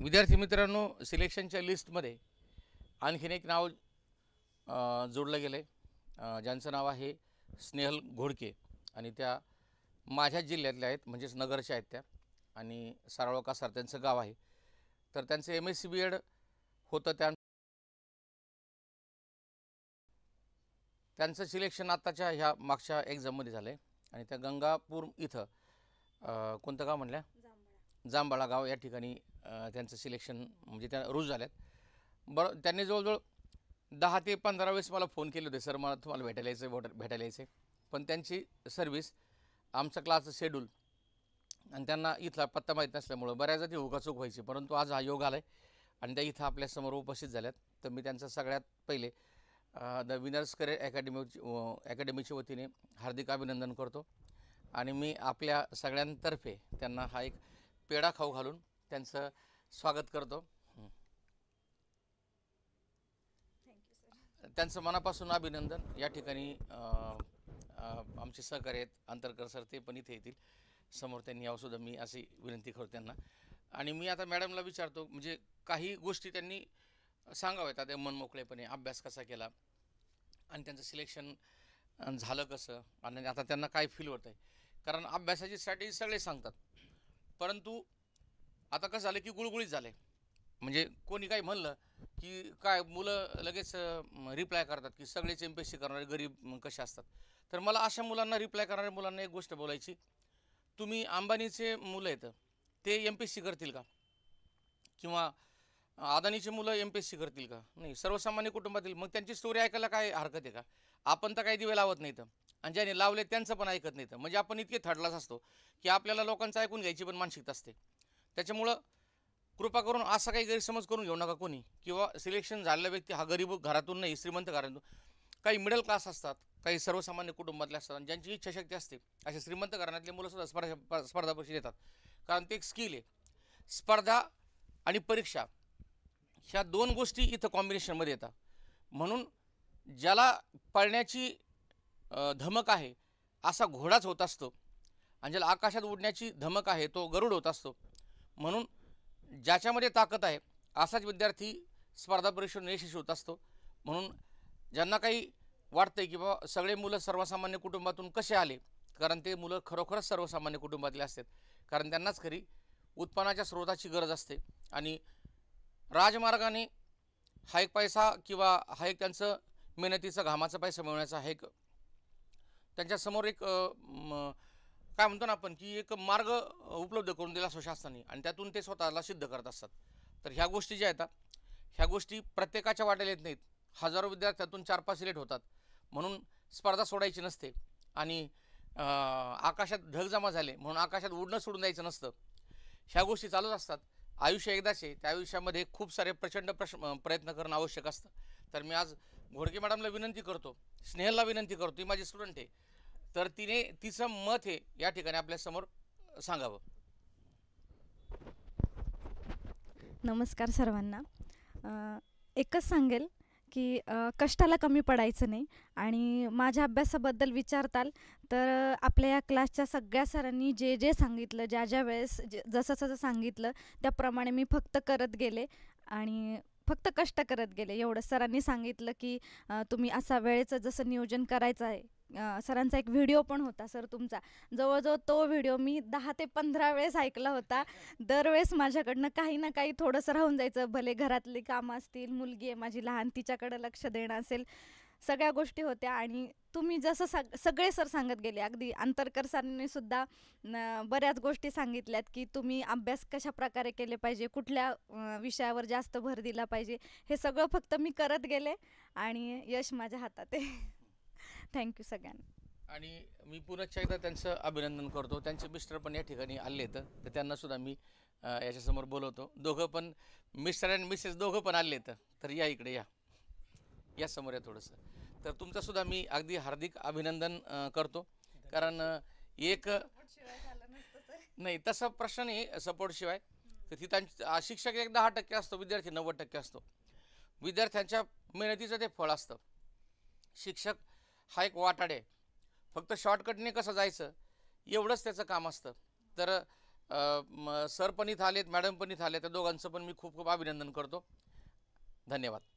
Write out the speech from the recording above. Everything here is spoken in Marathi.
विद्यार्थी मित्रांनो, सिलेक्शनच्या लिस्टमध्ये आणखीन एक नाव जोडलं गेलं आहे, ज्यांचं नाव आहे स्नेहल घोडके आणि त्या माझ्याच जिल्ह्यातल्या आहेत, म्हणजेच नगरच्या आहेत त्या. आणि सारावळ कासार त्यांचं गाव आहे. तर त्यांचं MSc BEd होतं. त्यांचं सिलेक्शन आत्ताच्या ह्या मागच्या एक्झाममध्ये झालं आहे. आणि त्या गंगापूर इथं कोणतं गाव म्हणल्या, जांभळा गाव या ठिकाणी त्यांचं सिलेक्शन म्हणजे त्या रुजू झाल्यात. बरं, त्यांनी जवळजवळ 10 ते 15 वेळेस मला फोन केले होते, सर मला तुम्हाला भेटायला यायचं पण त्यांची सर्व्हिस, आमचं क्लासचं शेड्यूल आणि त्यांना इथला पत्ता माहीत नसल्यामुळं बऱ्याचदा ती हुकाचूक व्हायची. परंतु आज हा योग आला आहे आणि त्या इथं आपल्यासमोर उपस्थित झाल्यात. तर मी त्यांचं सगळ्यात पहिले द विनर्स करिअर अकॅडमीच्या वतीने हार्दिक अभिनंदन करतो. आणि मी आपल्या सगळ्यांतर्फे त्यांना हा एक पेढा खाऊ घालून त्यांचं स्वागत करतो. त्यांचं मनापासून अभिनंदन. या ठिकाणी आमचे सहकारी आहेत अंतरकर सर, ते पण इथे येतील समोर, त्यांनी यावंसुद्धा मी अशी विनंती करतो त्यांना. आणि मी आता मॅडमला विचारतो, म्हणजे काही गोष्टी त्यांनी सांगाव्यात आता मनमोकळेपणे, अभ्यास कसा केला आणि त्यांचं सिलेक्शन झालं कसं आणि आता त्यांना काय फील होत आहे. कारण अभ्यासाची स्ट्रॅटेजी सगळे सांगतात, परंतु आता कसं झालं की गुळगुळीत झालं आहे. म्हणजे कोणी काही म्हणलं की काय मुलं लगेच रिप्लाय करतात की सगळेच MPSC करणारे गरीब कसे असतात. तर मला अशा मुलांना, रिप्लाय करणाऱ्या मुलांना एक गोष्ट बोलायची, तुम्ही अंबानीचे मुलं आहेत ते MPSC करतील का? किंवा अदानीचे मुलं MPSC करतील का? नाही, सर्वसामान्य कुटुंबातील. मग त्यांची स्टोरी ऐकायला काय हरकत आहे का? आपण तर काही दिवे लावत नाहीत आणि ज्याने लावले त्यांचं पण ऐकत नाहीत. म्हणजे आपण इतके थडलाच असतो की आपल्याला लोकांचं ऐकून घ्यायची पण मानसिकता असते. त्याच्यामुळं कृपा करून असा काही गैरसमज करून घेऊ नका कोणी, किंवा सिलेक्शन झालेला व्यक्ती हा गरीब घरातून नाही, श्रीमंत घरातून. काही मिडल क्लास असतात, काही सर्वसामान्य कुटुंबातले असतात आणि ज्यांची इच्छाशक्ती असते असे श्रीमंत घराण्यातले मुलंसुद्धा स्पर्धा परीक्षा देतात. कारण ते एक स्किल आहे. स्पर्धा आणि परीक्षा ह्या दोन गोष्टी इथं कॉम्बिनेशनमध्ये येतात. म्हणून ज्याला पळण्याची धमक आहे असा घोडाच होत असतो आणि ज्याला आकाशात उडण्याची धमक आहे तो गरुड होत असतो. म्हणून ज्याच्यामध्ये ताकद आहे असाच विद्यार्थी स्पर्धा परीक्षेत यशस्वी होत असतो. म्हणून ज्यांना काही वाटतं की बाबा सगळे मुलं सर्वसामान्य कुटुंबातून कसे आले, कारण ते मुलं खरोखरच सर्वसामान्य कुटुंबातले असतात. कारण त्यांनाच खरी उत्पन्नाच्या स्रोताची गरज असते. आणि राजमार्गाने हा एक पैसा किंवा हा एक त्यांचं मेहनतीचा घामाचा पैसा मिळवण्याचा हा एक त्यांच्यासमोर एक काय म्हणतो ना आपण की एक मार्ग उपलब्ध करून दिला असतो शासनाने आणि त्यातून ते स्वतःला सिद्ध करत असतात. तर ह्या गोष्टी ज्या आहेत ह्या गोष्टी प्रत्येकाच्या वाट्याला येत नाहीत. हजारो विद्यार्थ्यातून 4-5 सिलेक्ट होतात. म्हणून स्पर्धा सोडायची नसते आणि आकाशात ढग जमा झाले म्हणून आकाशात उडणं सोडून द्यायचं नसतं. ह्या गोष्टी चालूच असतात. आयुष्य एकदाच आहे, त्या आयुष्यामध्ये खूप सारे प्रचंड प्रयत्न करणं आवश्यक असतं. तर मी आज घोडके मॅडमला विनंती करतो, स्नेहलला विनंती करतो, ती माझी स्टुडंट आहे, तर तिने तिचं मत हे या ठिकाणी आपल्यासमोर सांगावं. नमस्कार सर्वांना. एकच सांगेल की कष्टाला कमी पडायचं नाही. आणि माझ्या अभ्यासाबद्दल विचारताल तर आपल्या या क्लासच्या सगळ्या सरांनी जे जे सांगितलं, ज्या ज्या वेळेस जसं जसं सांगितलं त्याप्रमाणे मी फक्त करत गेले आणि फक्त कष्ट करत गेले. एवढं सरांनी सांगितलं की तुम्ही असा वेळेचं जसं नियोजन करायचं आहे. सरांचा एक व्हिडिओ पण होता सर तुमचा, जवळजवळ तो व्हिडिओ मी 10 ते 15 वेळेस ऐकला होता. दरवेळेस माझ्याकडनं काही ना काही थोडंसं राहून जायचं. भले घरातली कामं असतील, मुलगी आहे माझी लहान, तिच्याकडे लक्ष देणं असेल, सगळ्या गोष्टी होत्या. आणि तुम्ही जसं सगळे सर सांगत गेले, अगदी अंतरकर सरांनी सुद्धा बऱ्याच गोष्टी सांगितल्यात की तुम्ही अभ्यास कशा प्रकारे केले पाहिजे, कुठल्या विषयावर जास्त भर दिला पाहिजे. हे सगळं फक्त मी करत गेले आणि यश माझ्या हातात आहे. थँक्यू सगळ्यांना. आणि मी पुन्हा एकदा त्यांचं अभिनंदन करतो. त्यांचे मिस्टर पण या ठिकाणी आले तर त्यांनासुद्धा मी याच्यासमोर बोलवतो. दोघं पण, मिस्टर अँड मिसेस दोघं पण आले तर या इकडे, या समोर या थोडंसं. तर तुमचंसुद्धा मी अगदी हार्दिक अभिनंदन करतो. कारण एक नाही तसा प्रश्न नाही, सपोर्टशिवाय तर तिथं शिक्षक एक 10% असतो, विद्यार्थी 90% असतो. विद्यार्थ्यांच्या मेहनतीचं ते फळ असतं. शिक्षक हा एक वाटाडे, फक्त शॉर्टकटने कसं जायचं एवढंच त्याचं काम असतं. तर सर पण इथं आलेत, मॅडम पण इथं आले, त्या दोघांचं पण मी खूप खूप अभिनंदन करतो. धन्यवाद.